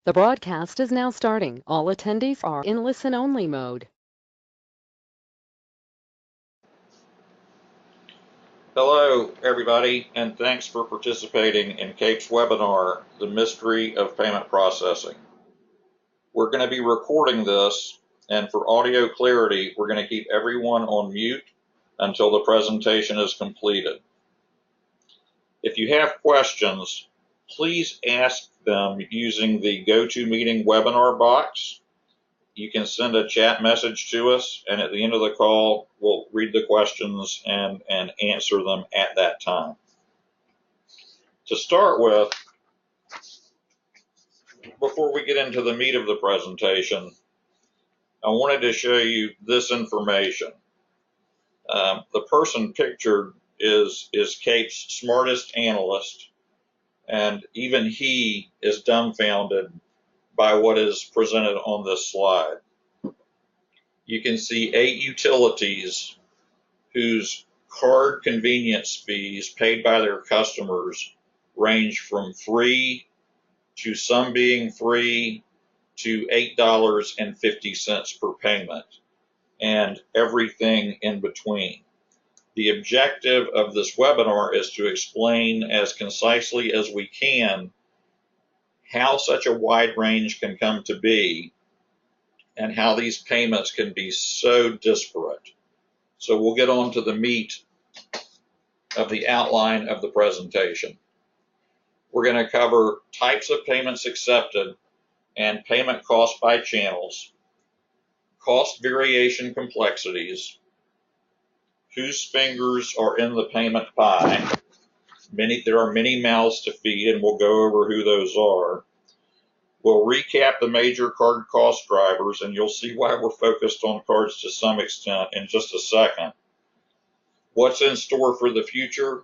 The broadcast is now starting. All attendees are in listen-only mode. Hello, everybody, and thanks for participating in CAPE's webinar, The Mystery of Payment Processing. We're going to be recording this, and for audio clarity, we're going to keep everyone on mute until the presentation is completed. If you have questions, please ask them using the GoToMeeting webinar box. You can send a chat message to us, and at the end of the call, we'll read the questions and answer them at that time. To start with, before we get into the meat of the presentation, I wanted to show you this information. The person pictured is CAPE's smartest analyst, and even he is dumbfounded by what is presented on this slide. You can see 8 utilities whose card convenience fees paid by their customers range from free to some being free to $8.50 per payment, and everything in between. The objective of this webinar is to explain as concisely as we can how such a wide range can come to be and how these payments can be so disparate. So we'll get on to the meat of the outline of the presentation. We're going to cover types of payments accepted and payment cost by channels, cost variation complexities, whose fingers are in the payment pie. There are many mouths to feed, and we'll go over who those are. We'll recap the major card cost drivers, and you'll see why we're focused on cards to some extent in just a second. What's in store for the future,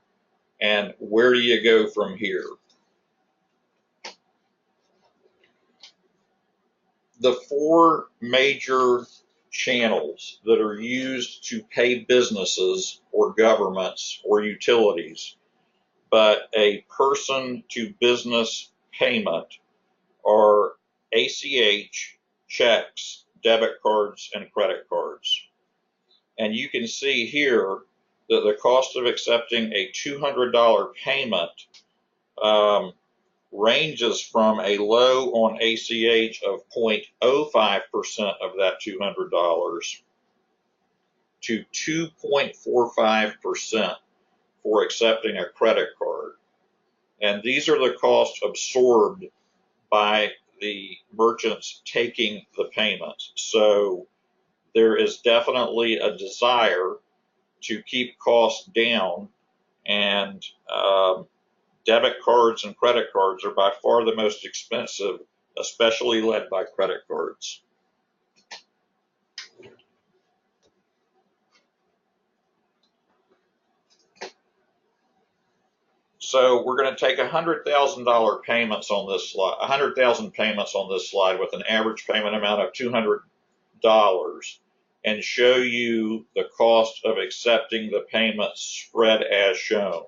and where do you go from here? The 4 major channels that are used to pay businesses or governments or utilities, but a person-to-business payment are ACH, checks, debit cards, and credit cards. And you can see here that the cost of accepting a $200 payment ranges from a low on ACH of 0.05% of that $200 to 2.45% for accepting a credit card. And these are the costs absorbed by the merchants taking the payment. So there is definitely a desire to keep costs down, and debit cards and credit cards are by far the most expensive, especially led by credit cards. So we're going to take $100,000 payments on this slide, 100,000 payments on this slide with an average payment amount of $200, and show you the cost of accepting the payments spread as shown.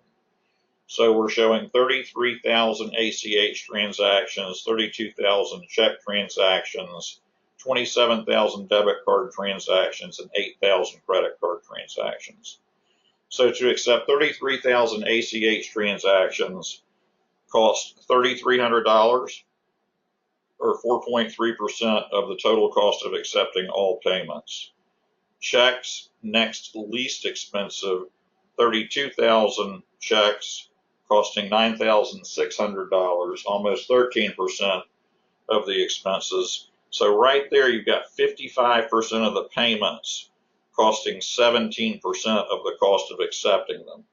So we're showing 33,000 ACH transactions, 32,000 check transactions, 27,000 debit card transactions, and 8,000 credit card transactions. So to accept 33,000 ACH transactions cost $3,300, or 4.3% of the total cost of accepting all payments. Checks, next least expensive, 32,000 checks costing $9,600, almost 13% of the expenses. So right there, you've got 55% of the payments costing 17% of the cost of accepting them.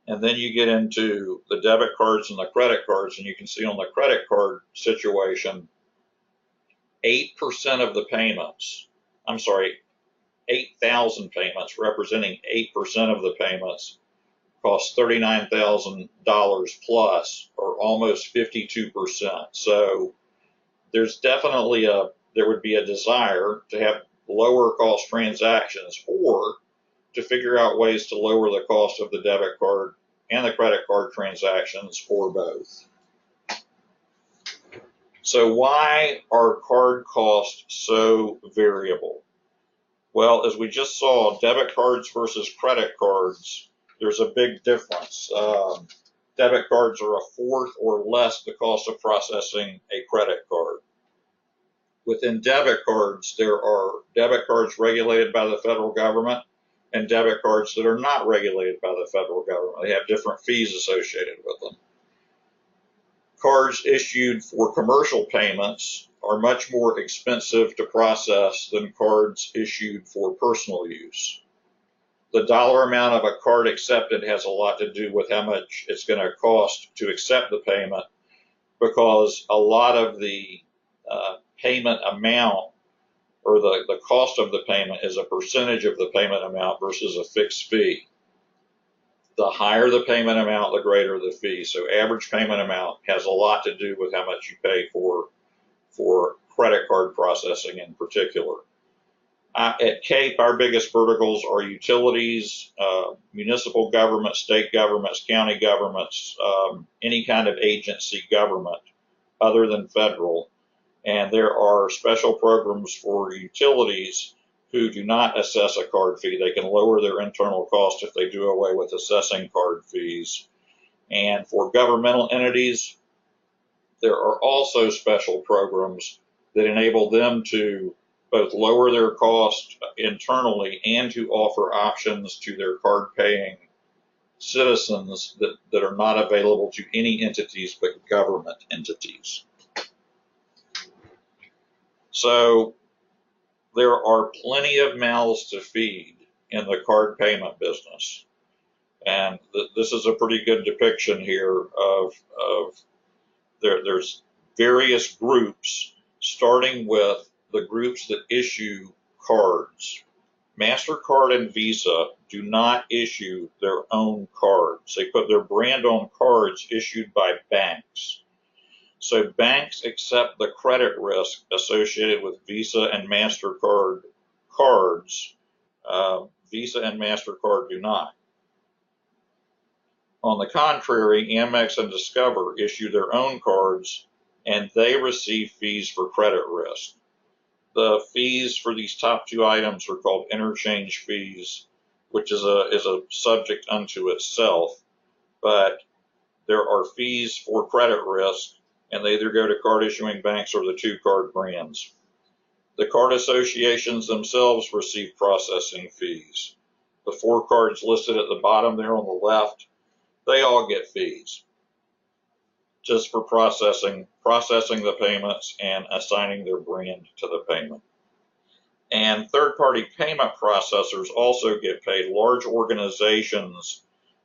And then you get into the debit cards and the credit cards, and you can see on the credit card situation, 8% of the payments, 8,000 payments representing 8% of the payments cost $39,000 plus, or almost 52%. So there's definitely there would be a desire to have lower cost transactions, or to figure out ways to lower the cost of the debit card and the credit card transactions, or both. So why are card costs so variable? Well, as we just saw, debit cards versus credit cards, there's a big difference. Debit cards are a fourth or less the cost of processing a credit card. Within debit cards, there are debit cards regulated by the federal government and debit cards that are not regulated by the federal government. They have different fees associated with them. Cards issued for commercial payments are much more expensive to process than cards issued for personal use. The dollar amount of a card accepted has a lot to do with how much it's going to cost to accept the payment, because a lot of the payment amount, or the cost of the payment, is a percentage of the payment amount versus a fixed fee. The higher the payment amount, the greater the fee. So average payment amount has a lot to do with how much you pay for credit card processing in particular. At CAPE, our biggest verticals are utilities, municipal government, state governments, county governments, any kind of agency government other than federal. And there are special programs for utilities who do not assess a card fee. They can lower their internal cost if they do away with assessing card fees. And for governmental entities, there are also special programs that enable them to both lower their cost internally and to offer options to their card paying citizens that are not available to any entities but government entities. So there are plenty of mouths to feed in the card payment business. And this is a pretty good depiction here of there's various groups, starting with the groups that issue cards. MasterCard and Visa do not issue their own cards. They put their brand on cards issued by banks. So banks accept the credit risk associated with Visa and MasterCard cards. Visa and MasterCard do not. On the contrary, Amex and Discover issue their own cards, and they receive fees for credit risk. The fees for these top two items are called interchange fees, which is a subject unto itself, but there are fees for credit risk, and they either go to card issuing banks or the two card brands. The card associations themselves receive processing fees. The four cards listed at the bottom there on the left, they all get fees just for processing the payments and assigning their brand to the payment. And third-party payment processors also get paid. Large organizations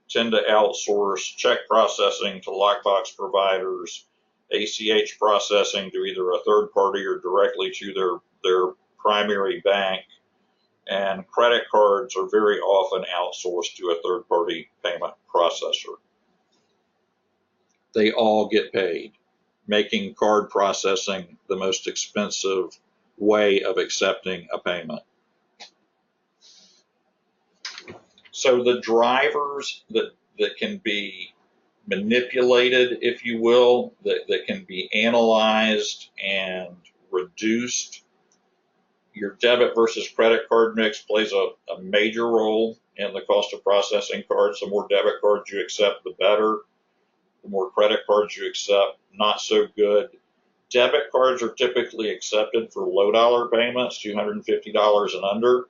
tend to outsource check processing to lockbox providers, ACH processing to either a third party or directly to their primary bank, and credit cards are very often outsourced to a third party payment processor. They all get paid, making card processing the most expensive way of accepting a payment. So the drivers that can be manipulated, if you will, that can be analyzed and reduced. Your debit versus credit card mix plays a major role in the cost of processing cards. The more debit cards you accept, the better. The more credit cards you accept, not so good. Debit cards are typically accepted for low dollar payments, $250 and under.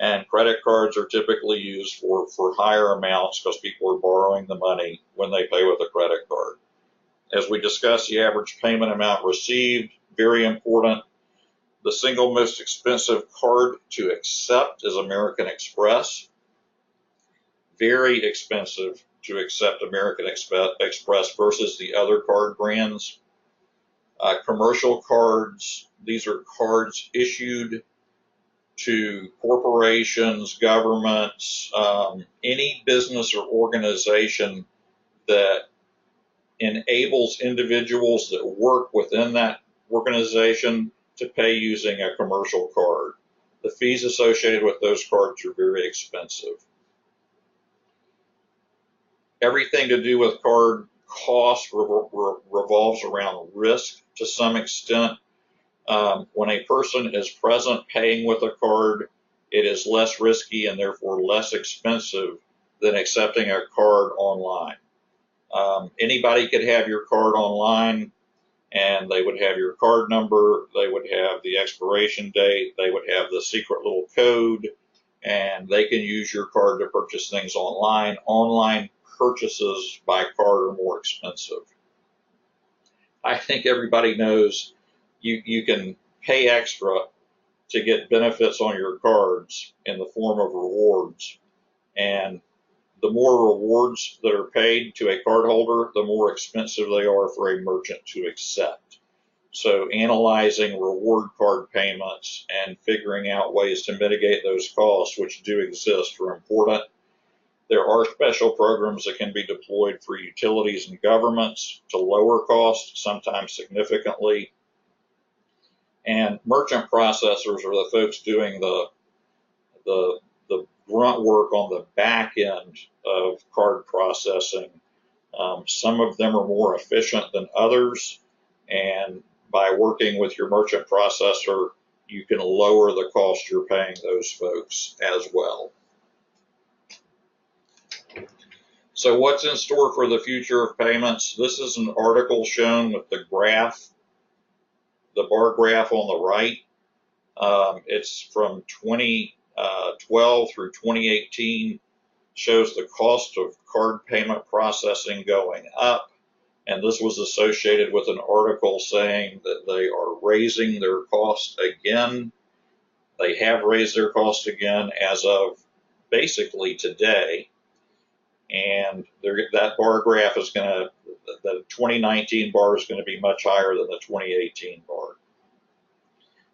And credit cards are typically used for higher amounts because people are borrowing the money when they pay with a credit card. As we discussed, the average payment amount received, very important. The single most expensive card to accept is American Express. Very expensive to accept American Express versus the other card brands. Commercial cards, these are cards issued to corporations, governments, any business or organization that enables individuals that work within that organization to pay using a commercial card. The fees associated with those cards are very expensive. Everything to do with card costs revolves around risk to some extent. When a person is present paying with a card, it is less risky and therefore less expensive than accepting a card online. Anybody could have your card online, and they would have your card number, they would have the expiration date, they would have the secret little code, and they can use your card to purchase things online. Online purchases by card are more expensive. I think everybody knows you can pay extra to get benefits on your cards in the form of rewards. And the more rewards that are paid to a cardholder, the more expensive they are for a merchant to accept. So analyzing reward card payments and figuring out ways to mitigate those costs, which do exist, are important. There are special programs that can be deployed for utilities and governments to lower costs, sometimes significantly. And merchant processors are the folks doing the grunt work on the back end of card processing. Some of them are more efficient than others, and by working with your merchant processor, you can lower the cost you're paying those folks as well. So what's in store for the future of payments? This is an article shown with the graph, the bar graph on the right. It's from 2012 through 2018, shows the cost of card payment processing going up. And this was associated with an article saying that they are raising their cost again. They have raised their cost again as of basically today. And that bar graph is going to, the 2019 bar is going to be much higher than the 2018 bar.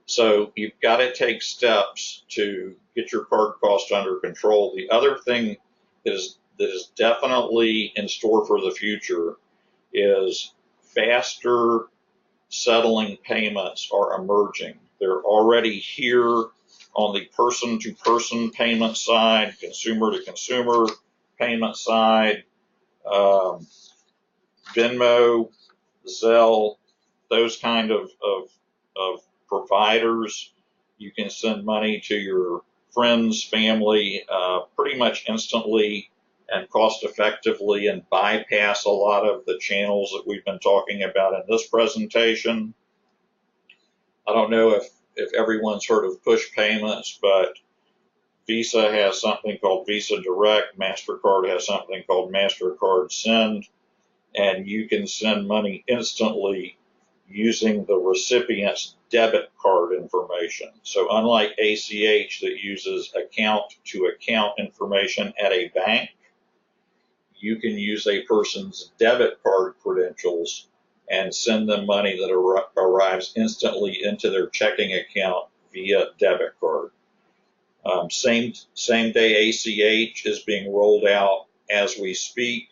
So you've got to take steps to get your card cost under control. The other thing that is definitely in store for the future is faster settling payments are emerging. They're already here on the person-to-person payment side, consumer-to-consumer payment side, Venmo, Zelle, those kind of providers. You can send money to your friends, family, pretty much instantly and cost effectively, and bypass a lot of the channels that we've been talking about in this presentation. I don't know if everyone's heard of push payments, but Visa has something called Visa Direct, MasterCard has something called MasterCard Send, and you can send money instantly using the recipient's debit card information. So unlike ACH that uses account-to-account information at a bank, you can use a person's debit card credentials and send them money that arrives instantly into their checking account via debit card. Same day ACH is being rolled out as we speak.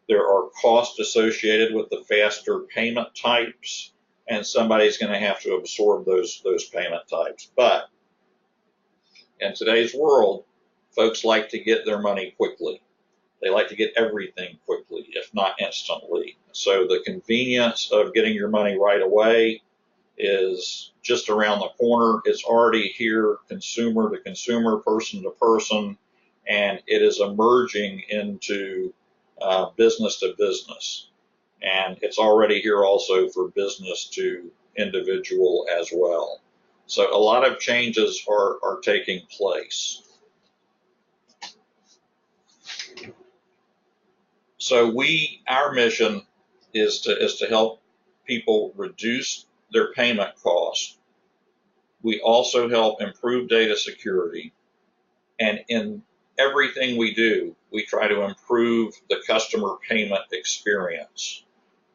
There are costs associated with the faster payment types, and somebody's going to have to absorb those payment types. But in today's world, folks like to get their money quickly. They like to get everything quickly, if not instantly. So the convenience of getting your money right away is just around the corner. It's already here, consumer to consumer, person to person, and it is emerging into business to business. And it's already here also for business to individual as well. So a lot of changes are taking place. So our mission is to help people reduce their payment costs. We also help improve data security. And in everything we do, we try to improve the customer payment experience.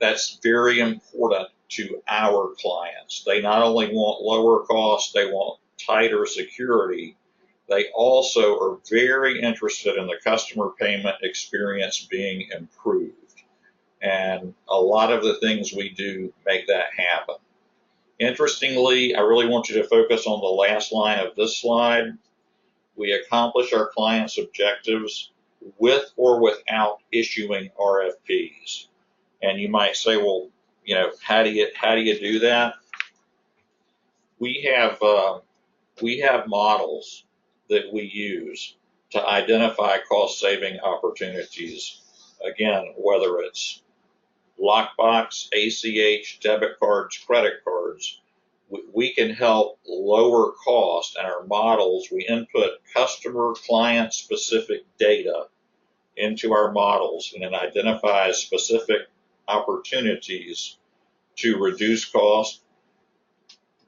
That's very important to our clients. They not only want lower costs, they want tighter security. They also are very interested in the customer payment experience being improved. And a lot of the things we do make that happen. Interestingly, I really want you to focus on the last line of this slide. We accomplish our clients' objectives with or without issuing RFPs. And you might say, well, how do you do that? We have models that we use to identify cost saving opportunities. Again, whether it's lockbox, ACH, debit cards, credit cards, we can help lower cost. And our models, we input customer client specific data into our models, and it identifies specific opportunities to reduce cost.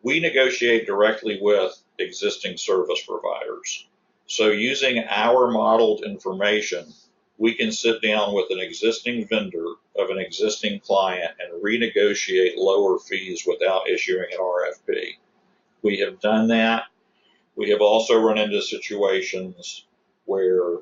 We negotiate directly with existing service providers. So using our modeled information, we can sit down with an existing vendor of an existing client and renegotiate lower fees without issuing an RFP. We have done that. We have also run into situations where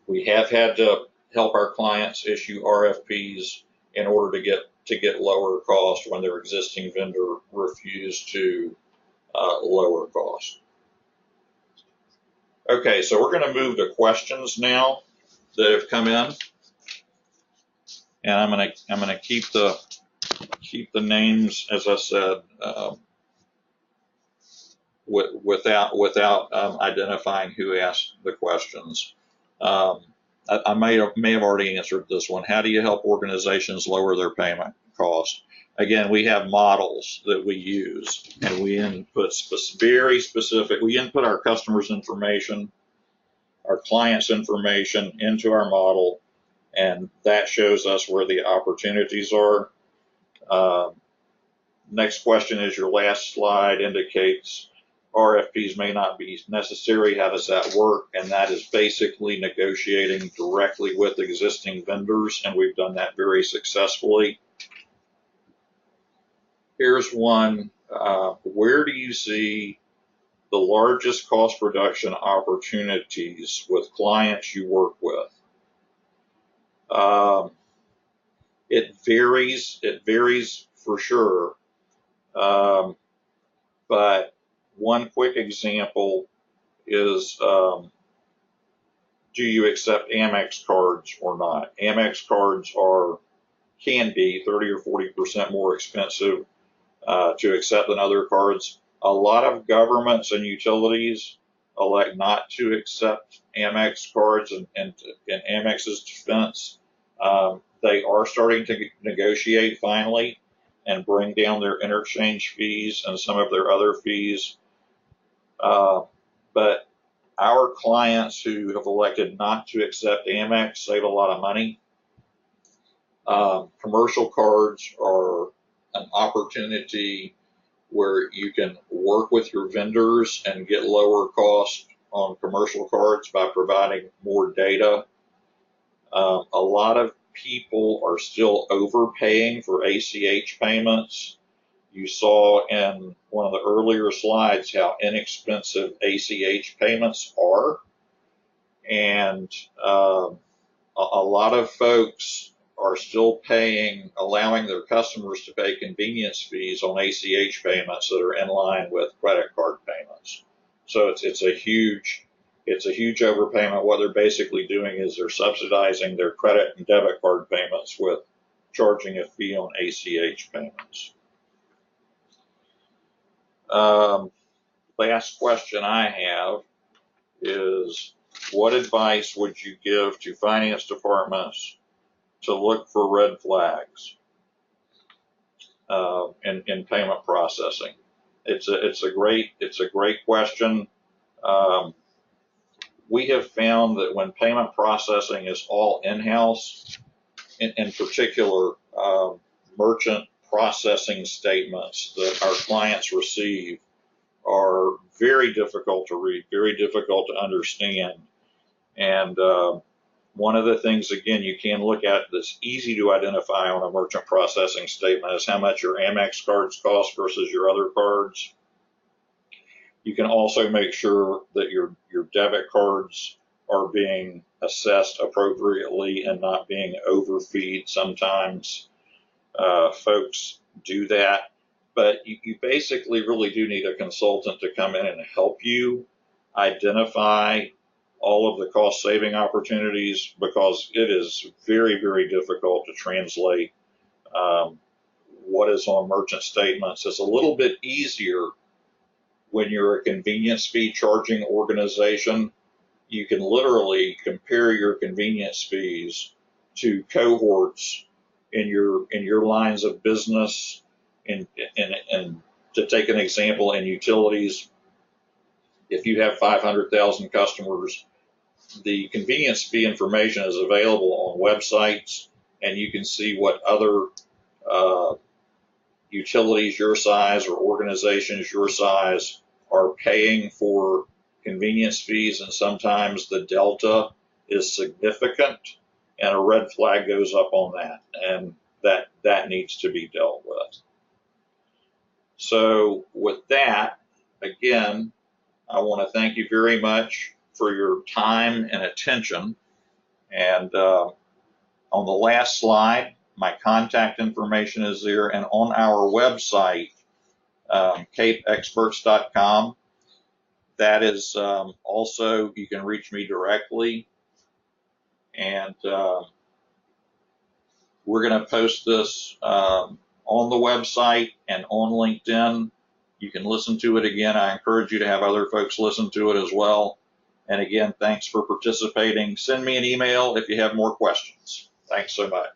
we have had to help our clients issue RFPs in order to get lower cost when their existing vendor refused to lower cost. Okay, so we're going to move to questions now that have come in, and I'm going to keep the names, as I said, without identifying who asked the questions. I may have already answered this one. How do you help organizations lower their payment cost? Again, we have models that we use, and we input very specific. We input our customers' information, our clients' information into our model, and that shows us where the opportunities are. Next question is your last slide indicates RFPs may not be necessary. How does that work? And that is basically negotiating directly with existing vendors, and we've done that very successfully. Here's one. Where do you see the largest cost reduction opportunities with clients you work with? It varies for sure. But one quick example is, do you accept Amex cards or not? Amex cards can be 30 or 40% more expensive to accept than other cards. A lot of governments and utilities elect not to accept Amex cards, and in Amex's defense, they are starting to negotiate finally and bring down their interchange fees and some of their other fees. But our clients who have elected not to accept Amex save a lot of money. Commercial cards are an opportunity where you can work with your vendors and get lower cost on commercial cards by providing more data. A lot of people are still overpaying for ACH payments. You saw in one of the earlier slides how inexpensive ACH payments are, and a lot of folks are still allowing their customers to pay convenience fees on ACH payments that are in line with credit card payments. So it's a huge overpayment. What they're basically doing is they're subsidizing their credit and debit card payments with charging a fee on ACH payments. Last question I have is, what advice would you give to finance departments to look for red flags in payment processing? It's a great question. We have found that when payment processing is all in-house, in particular, merchant processing statements that our clients receive are very difficult to read, very difficult to understand. And one of the things, again, you can look at that's easy to identify on a merchant processing statement is how much your Amex cards cost versus your other cards. You can also make sure that your debit cards are being assessed appropriately and not being overfeed. Sometimes folks do that, but you basically really do need a consultant to come in and help you identify all of the cost saving opportunities, because it is very, very difficult to translate what is on merchant statements. It's a little bit easier when you're a convenience fee charging organization. You can literally compare your convenience fees to cohorts in your lines of business. And to take an example, in utilities, if you have 500,000 customers, the convenience fee information is available on websites, and you can see what other utilities your size or organizations your size are paying for convenience fees, and sometimes the delta is significant and a red flag goes up on that, and that needs to be dealt with. So with that, again, I want to thank you very much for your time and attention. And on the last slide, my contact information is there, and on our website, capeexperts.com, that is also, you can reach me directly. And we're going to post this on the website and on LinkedIn. You can listen to it again. I encourage you to have other folks listen to it as well. And again, thanks for participating. Send me an email if you have more questions. Thanks so much.